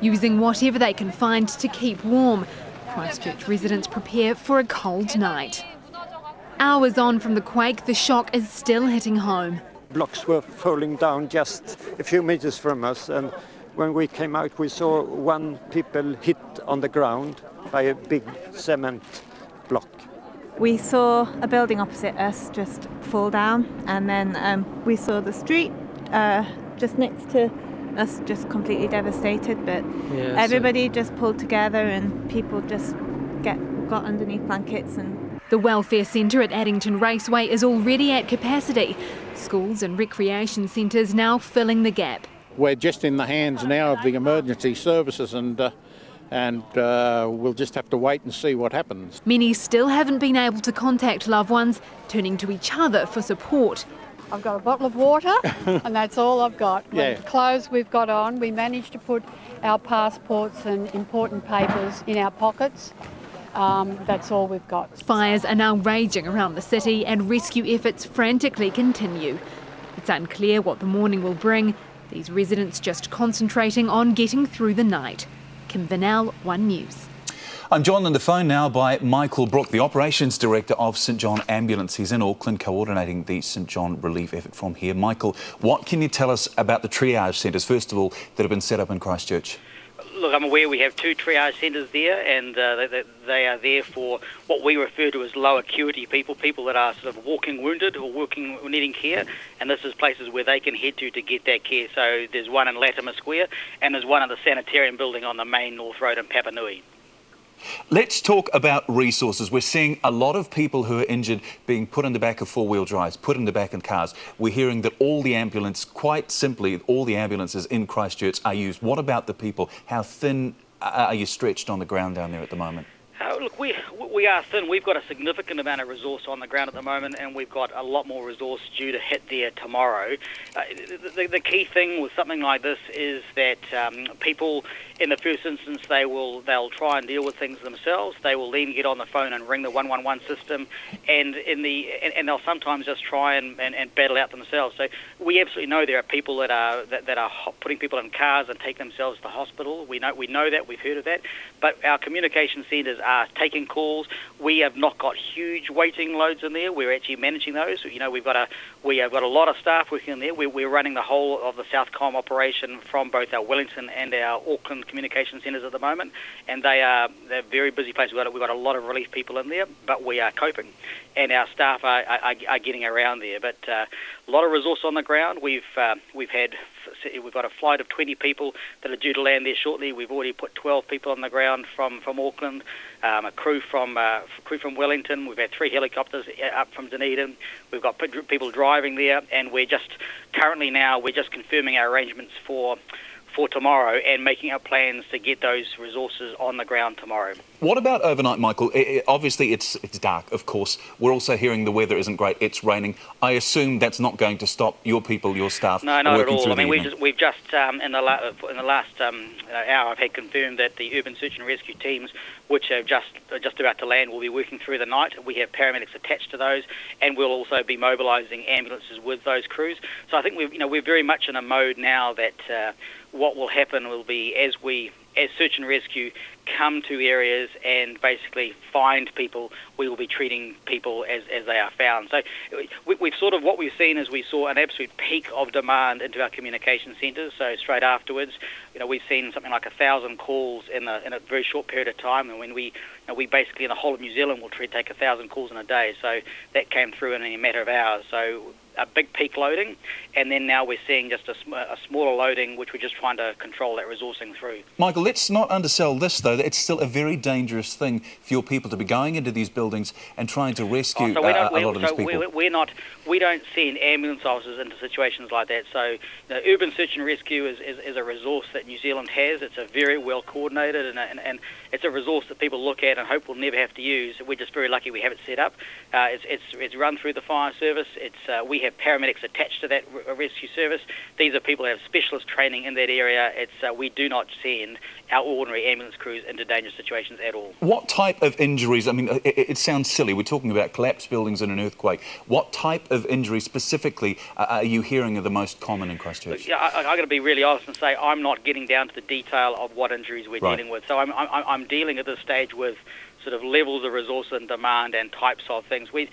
Using whatever they can find to keep warm, Christchurch residents prepare for a cold night. Hours on from the quake, the shock is still hitting home. Blocks were falling down just a few meters from us, and when we came out we saw one people hit on the ground by a big cement block. We saw a building opposite us just fall down, and then we saw the street just next to us just completely devastated, but everybody just pulled together and people just got underneath blankets. And the welfare centre at Addington Raceway is already at capacity. Schools and recreation centres now filling the gap. We're just in the hands now of the emergency services, and we'll just have to wait and see what happens. Many still haven't been able to contact loved ones, turning to each other for support. I've got a bottle of water and that's all I've got. Yeah. The clothes we've got on, we managed to put our passports and important papers in our pockets. That's all we've got. Fires are now raging around the city and rescue efforts frantically continue. It's unclear what the morning will bring. These residents just concentrating on getting through the night. Kim Vanel, One News. I'm joined on the phone now by Michael Brook, the Operations Director of St John Ambulance. He's in Auckland coordinating the St John relief effort from here. Michael, what can you tell us about the triage centres, first of all, that have been set up in Christchurch? Look, I'm aware we have 2 triage centres there, and they are there for what we refer to as low acuity people that are sort of walking wounded or needing care, and this is places where they can head to get that care. So there's one in Latimer Square, and there's one in the sanitarium building on the main North Road in Papanui. Let's talk about resources. We're seeing a lot of people who are injured being put in the back of four-wheel drives, put in the back of cars. We're hearing that quite simply, all the ambulances in Christchurch are used. What about the people? How thin are you stretched on the ground down there at the moment? Look, we are thin. We've got a significant amount of resource on the ground at the moment, and we've got a lot more resource due to hit there tomorrow. The key thing with something like this is that people, in the first instance, they'll try and deal with things themselves. They will then get on the phone and ring the 111 system, and they'll sometimes just try and battle out themselves. So we absolutely know there are people that are putting people in cars and take themselves to the hospital. We know that, we've heard of that, but our communication centres are taking calls. We have not got huge waiting loads in there. We're actually managing those. You know, we have got a lot of staff working in there. We're running the whole of the Southcom operation from both our Wellington and our Auckland communication centres at the moment, and they're very busy places. We've got a lot of relief people in there, but we are coping, and our staff are getting around there. But a lot of resource on the ground. We've got a flight of 20 people that are due to land there shortly. We've already put 12 people on the ground from Auckland, a crew from Wellington. We've had 3 helicopters up from Dunedin. We've got people driving there, and we're just confirming our arrangements for tomorrow and making our plans to get those resources on the ground tomorrow. What about overnight, Michael? Obviously, it's dark, of course. We're also hearing the weather isn't great. It's raining. I assume that's not going to stop your people, your staff. No, not at all. I mean, we've just in the last hour, I've had confirmed that the urban search and rescue teams, which are just about to land, will be working through the night. We have paramedics attached to those, and we'll also be mobilising ambulances with those crews. So I think we're very much in a mode now that what will happen will be as search and rescue come to areas and basically find people, we will be treating people as they are found. So what we've seen is we saw an absolute peak of demand into our communication centres. So straight afterwards, we've seen something like 1,000 calls in a very short period of time. And when we basically in the whole of New Zealand will take 1,000 calls in a day. So that came through in a matter of hours. So a big peak loading, and then now we're seeing just a smaller loading, which we're just trying to control that resourcing through. Michael, let's not undersell this, though. It's still a very dangerous thing for your people to be going into these buildings and trying to rescue a lot of these people. We don't send ambulance officers into situations like that. So urban search and rescue is a resource that New Zealand has. It's a very well coordinated and it's a resource that people look at and hope we'll never have to use. We're just very lucky we have it set up. It's run through the fire service. We have paramedics attached to that rescue service. These are people who have specialist training in that area. We do not send our ordinary ambulance crews into dangerous situations at all. What type of injuries, I mean, it sounds silly, we're talking about collapsed buildings in an earthquake. What type of injuries specifically are you hearing are the most common in Christchurch? Look, I've got to be really honest and say I'm not getting down to the detail of what injuries we're dealing with. So I'm dealing at this stage with sort of levels of resource and demand and types of things. We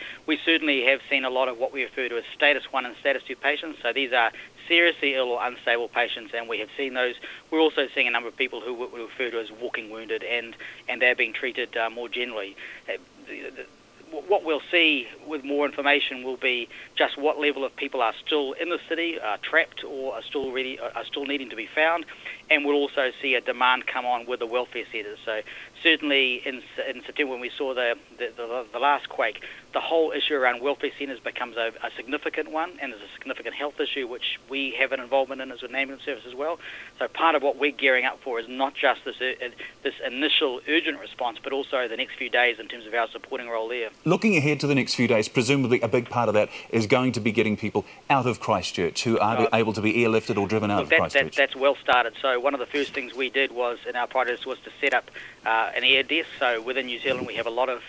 certainly have seen a lot of what we refer to as status 1 and status 2 patients. So these are seriously ill or unstable patients, and we have seen those. We're also seeing a number of people who we refer to as walking wounded, and they're being treated more generally. What we'll see with more information will be just what level of people are still in the city, are trapped, or are still needing to be found, and we'll also see a demand come on with the welfare centres. So certainly in September, when we saw the last quake, the whole issue around welfare centres becomes a significant one, and there's a significant health issue which we have an involvement in as an ambulance service as well. So part of what we're gearing up for is not just this initial urgent response, but also the next few days in terms of our supporting role there. Looking ahead to the next few days, presumably a big part of that is going to be getting people out of Christchurch who are able to be airlifted or driven out of Christchurch. That's well started. So one of the first things we did was in our project was to set up an air desk. So within New Zealand we have a lot of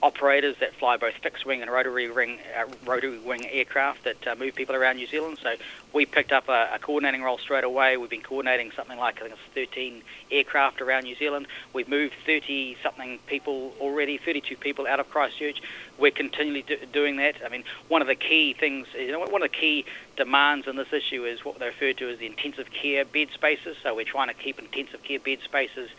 operators that fly both fixed wing and rotary wing aircraft that move people around New Zealand. So we picked up a coordinating role straight away. We've been coordinating something like, I think it's 13 aircraft around New Zealand. We've moved 30-something people already, 32 people out of Christchurch. We're continually doing that. I mean, one of the key things, one of the key demands in this issue is what they refer to as the intensive care bed spaces. So we're trying to keep intensive care bed spaces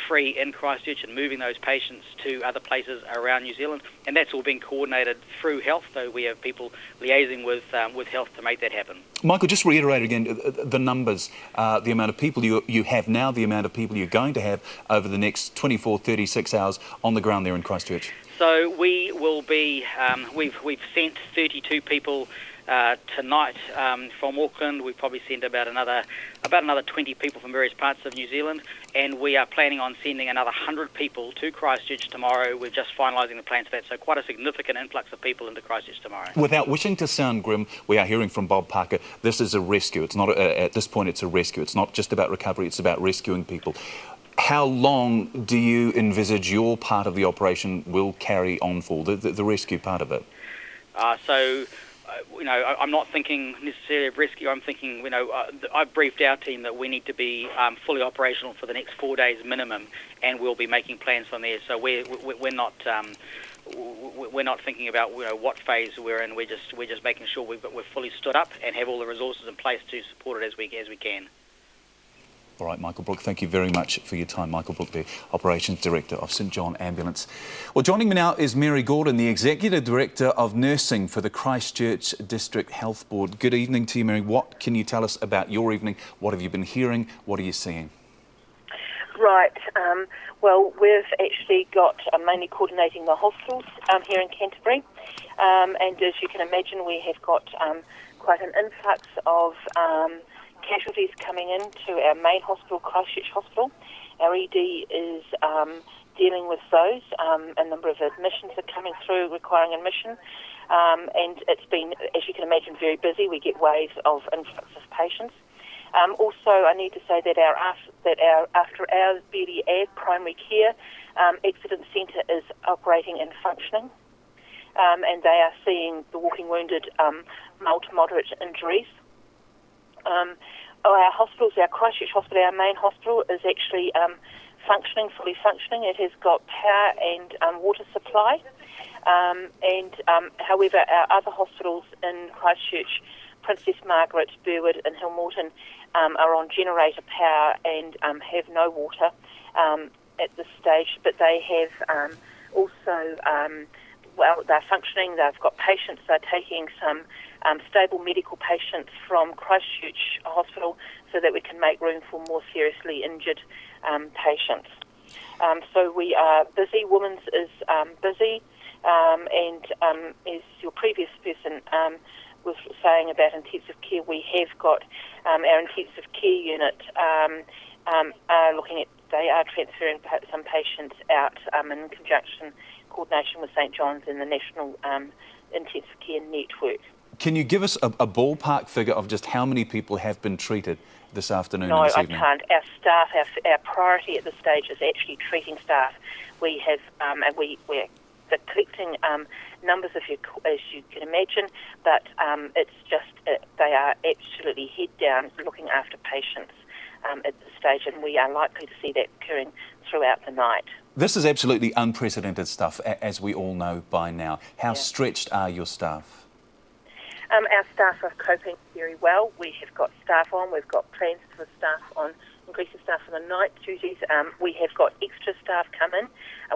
free in Christchurch and moving those patients to other places around New Zealand. And that's all being coordinated through health, so we have people liaising with health to make that happen. Michael, just reiterate again the numbers, the amount of people you have now, the amount of people you're going to have over the next 24, 36 hours on the ground there in Christchurch. So we will be, we've sent 32 people tonight from Auckland. We've probably sent about another 20 people from various parts of New Zealand, and we are planning on sending another 100 people to Christchurch tomorrow. We're just finalising the plans for that, so quite a significant influx of people into Christchurch tomorrow. Without wishing to sound grim, we are hearing from Bob Parker, this is a rescue. It's not, at this point, it's a rescue. It's not just about recovery, it's about rescuing people. How long do you envisage your part of the operation will carry on for, the rescue part of it? I'm not thinking necessarily of rescue. I'm thinking, I've briefed our team that we need to be fully operational for the next 4 days minimum, and we'll be making plans from there. So we're not thinking about what phase we're in. We're just making sure we're fully stood up and have all the resources in place to support it as we can. All right, Michael Brook, thank you very much for your time. Michael Brook, the Operations Director of St John Ambulance. Well, joining me now is Mary Gordon, the Executive Director of Nursing for the Christchurch District Health Board. Good evening to you, Mary. What can you tell us about your evening? What have you been hearing? What are you seeing? Right. Well, we've actually got mainly coordinating the hospitals here in Canterbury. And as you can imagine, we have got quite an influx of casualties coming into our main hospital, Christchurch Hospital. Our ED is dealing with those. A number of admissions are coming through requiring admission, and it's been, as you can imagine, very busy. We get waves of influx of patients. Also, I need to say that our after-hours BD primary care accident centre is operating and functioning, and they are seeing the walking wounded mild to moderate injuries. Our hospitals, our Christchurch Hospital, our main hospital, is actually fully functioning. It has got power and water supply. However, our other hospitals in Christchurch, Princess Margaret, Burwood and Hillmorton, are on generator power and have no water at this stage. But they have also, they're functioning. They've got patients. They're taking some stable medical patients from Christchurch Hospital so that we can make room for more seriously injured patients. So we are busy. Women's is busy, and as your previous person was saying about intensive care, we have got our intensive care unit they are transferring some patients out in conjunction, coordination with St John's and the National Intensive Care Network. Can you give us a ballpark figure of just how many people have been treated this afternoon No, and this I evening? can't. Our staff, our priority at this stage is actually treating staff. We have, and we're collecting numbers, as you can imagine, but it's just they are absolutely head down looking after patients at this stage, and we are likely to see that occurring throughout the night. This is absolutely unprecedented stuff, as we all know by now. How stretched are your staff? Our staff are coping very well. We have got staff on. We've got plans for staff on, increasing staff for the night duties. We have got extra staff come in.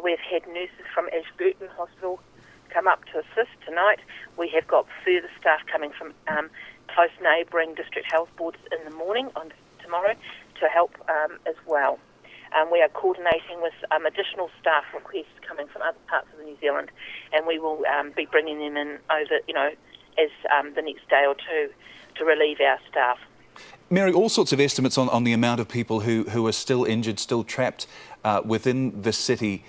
We've had nurses from Erdbeben Hospital come up to assist tonight. We have got further staff coming from close neighbouring district health boards in the morning on tomorrow to help as well. We are coordinating with additional staff requests coming from other parts of New Zealand, and we will be bringing them in over, as the next day or two to relieve our staff. Mary, all sorts of estimates on the amount of people who are still injured, still trapped within the city.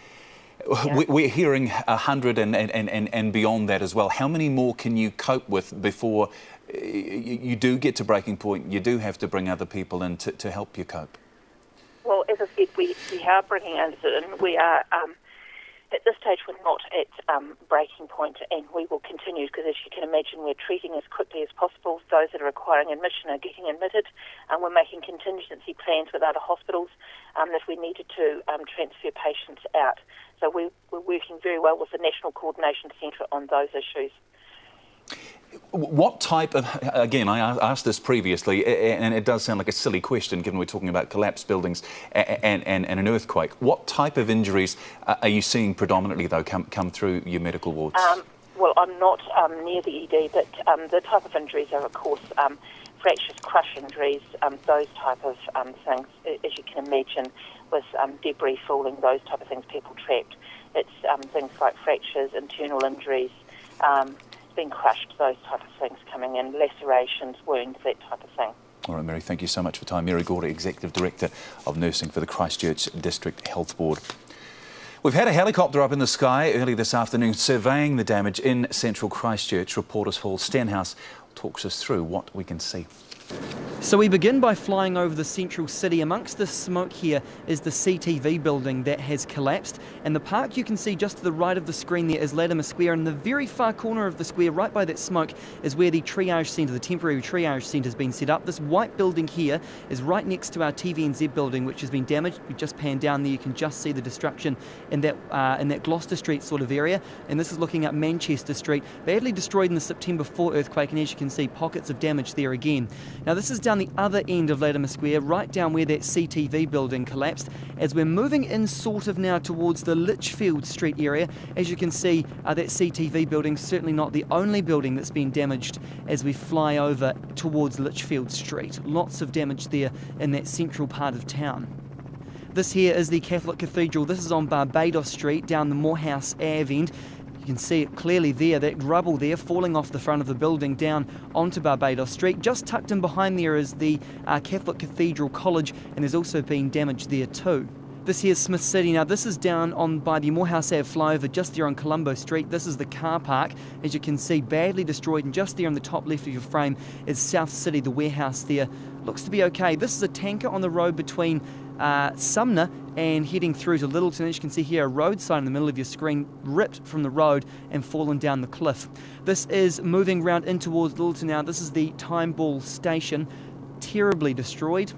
Yeah. We're hearing 100 and beyond that as well. How many more can you cope with before you do get to breaking point? You do have to bring other people in to help you cope. Well, as I said, we are bringing others in. We are, at this stage, we're not at breaking point, and we will continue because, as you can imagine, we're treating as quickly as possible. Those that are requiring admission are getting admitted, and we're making contingency plans with other hospitals if we needed to transfer patients out. So we're working very well with the National Coordination Centre on those issues. What type of, again, I asked this previously, and it does sound like a silly question given we're talking about collapsed buildings and an earthquake. What type of injuries are you seeing predominantly, though, come through your medical wards? Well, I'm not near the ED, but the type of injuries are, of course, fractures, crush injuries, those type of things, as you can imagine, with debris falling, those type of things, people trapped. It's things like fractures, internal injuries, being crushed, those type of things coming in, lacerations, wounds, that type of thing. All right, Mary, thank you so much for time. Mary Gorder, Executive Director of Nursing for the Christchurch District Health Board. We've had a helicopter up in the sky early this afternoon surveying the damage in central Christchurch. Reporters Paul Stenhouse talks us through what we can see. So we begin by flying over the central city. Amongst the smoke here is the CTV building that has collapsed, and the park you can see just to the right of the screen there is Latimer Square. In the very far corner of the square, right by that smoke, is where the triage centre, the temporary triage centre, has been set up. This white building here is right next to our TVNZ building, which has been damaged. We just panned down there, you can just see the destruction in that Gloucester Street sort of area, and this is looking at Manchester Street, badly destroyed in the September 4 earthquake, and as you can see, pockets of damage there again. Now this is down the other end of Latimer Square, right down where that CTV building collapsed. As we're moving in sort of now towards the Litchfield Street area, as you can see, that CTV building certainly not the only building that's been damaged as we fly over towards Litchfield Street. Lots of damage there in that central part of town. This here is the Catholic Cathedral. This is on Barbados Street down the Morehouse Ave end. You can see it clearly there, that rubble there falling off the front of the building down onto Barbados Street. Just tucked in behind there is the Catholic Cathedral College, and there's also been damage there too. This here's Smith City. Now this is down on by the Morehouse Ave flyover just there on Colombo Street. This is the car park, as you can see, badly destroyed, and just there on the top left of your frame is South City, the warehouse there. Looks to be okay. This is a tanker on the road between Sumner and heading through to Littleton. As you can see here, a road sign in the middle of your screen ripped from the road and fallen down the cliff. This is moving round in towards Littleton now. This is the Time Ball station, terribly destroyed.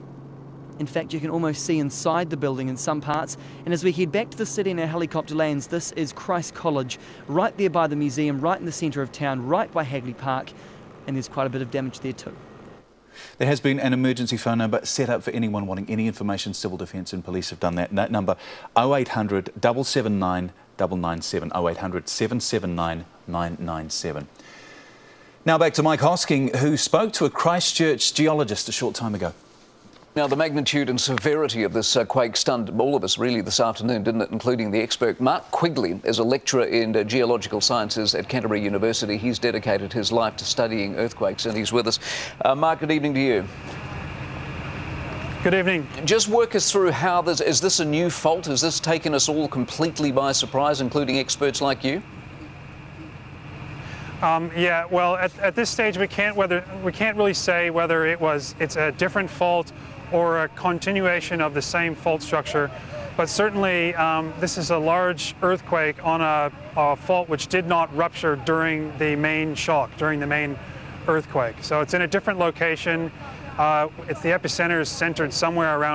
In fact, you can almost see inside the building in some parts. And as we head back to the city and our helicopter lands, this is Christ College, right there by the museum, right in the centre of town, right by Hagley Park, and there's quite a bit of damage there too. There has been an emergency phone number set up for anyone wanting any information. Civil Defence and Police have done that. That number, 0800 779 997, 0800 779 997. Now back to Mike Hosking, who spoke to a Christchurch geologist a short time ago. Now, the magnitude and severity of this quake stunned all of us really this afternoon, didn't it, including the expert. Mark Quigley is a lecturer in geological sciences at Canterbury University. He's dedicated his life to studying earthquakes, and he's with us. Mark, good evening to you. Good evening. Just work us through how this, is this a new fault? Has this taken us all completely by surprise, including experts like you? Yeah, well, at this stage we can't really say whether it's a different fault or a continuation of the same fault structure, but certainly this is a large earthquake on a fault which did not rupture during the main shock, during the main earthquake. So it's in a different location. The epicenter is centered somewhere around